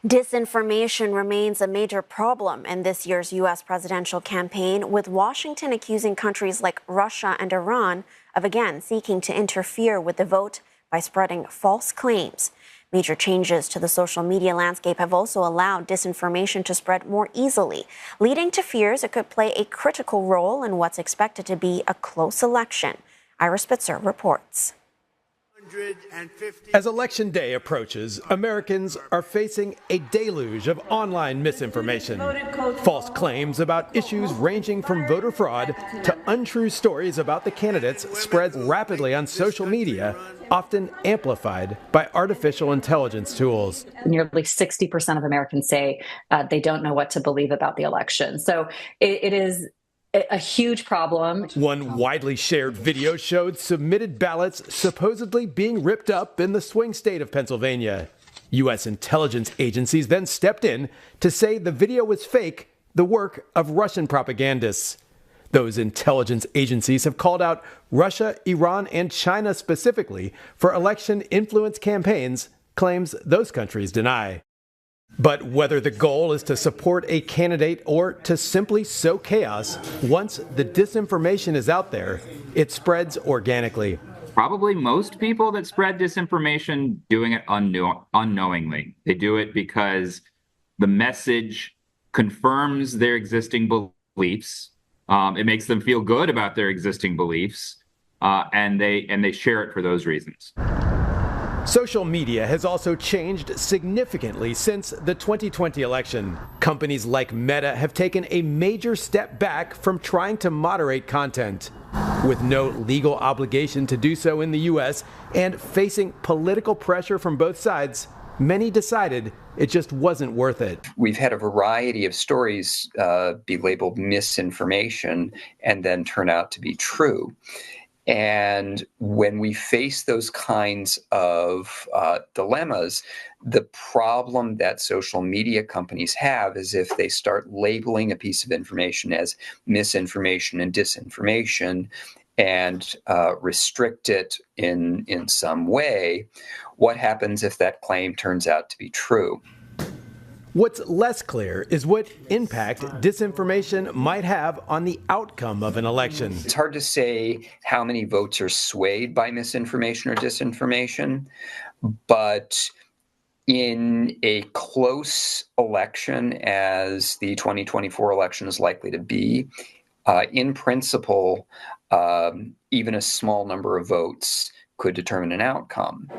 Disinformation remains a major problem in this year's U.S. presidential campaign, with Washington accusing countries like Russia and Iran of again seeking to interfere with the vote by spreading false claims. Major changes to the social media landscape have also allowed disinformation to spread more easily, leading to fears it could play a critical role in what's expected to be a close election. Ira Spitzer reports. As Election Day approaches, Americans are facing a deluge of online misinformation. False claims about issues ranging from voter fraud to untrue stories about the candidates spread rapidly on social media, often amplified by artificial intelligence tools. Nearly 60% of Americans say they don't know what to believe about the election. So it is a huge problem. One widely shared video showed submitted ballots supposedly being ripped up in the swing state of Pennsylvania. U.S. intelligence agencies then stepped in to say the video was fake, the work of Russian propagandists. Those intelligence agencies have called out Russia, Iran, and China specifically for election influence campaigns, claims those countries deny. But whether the goal is to support a candidate or to simply sow chaos, once the disinformation is out there, it spreads organically. Probably most people that spread disinformation doing it unknowingly. They do it because the message confirms their existing beliefs. It makes them feel good about their existing beliefs, and they share it for those reasons. Social media has also changed significantly since the 2020 election. Companies like Meta have taken a major step back from trying to moderate content. With no legal obligation to do so in the U.S. and facing political pressure from both sides, many decided it just wasn't worth it. We've had a variety of stories be labeled misinformation and then turn out to be true. And when we face those kinds of dilemmas, the problem that social media companies have is if they start labeling a piece of information as misinformation and disinformation and restrict it in some way, what happens if that claim turns out to be true? What's less clear is what impact disinformation might have on the outcome of an election. It's hard to say how many votes are swayed by misinformation or disinformation, but in a close election, as the 2024 election is likely to be, in principle, even a small number of votes could determine an outcome.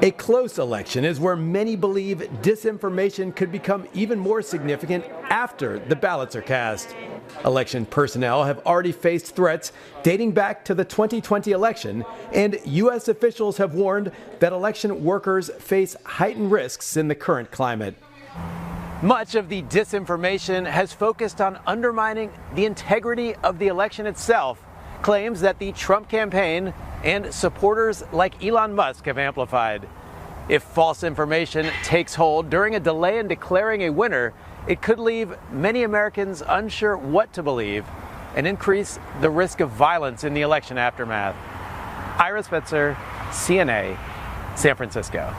A close election is where many believe disinformation could become even more significant after the ballots are cast. Election personnel have already faced threats dating back to the 2020 election, and U.S. officials have warned that election workers face heightened risks in the current climate. Much of the disinformation has focused on undermining the integrity of the election itself, claims that the Trump campaign and supporters like Elon Musk have amplified. If false information takes hold during a delay in declaring a winner, it could leave many Americans unsure what to believe and increase the risk of violence in the election aftermath. Ira Spitzer, CNA, San Francisco.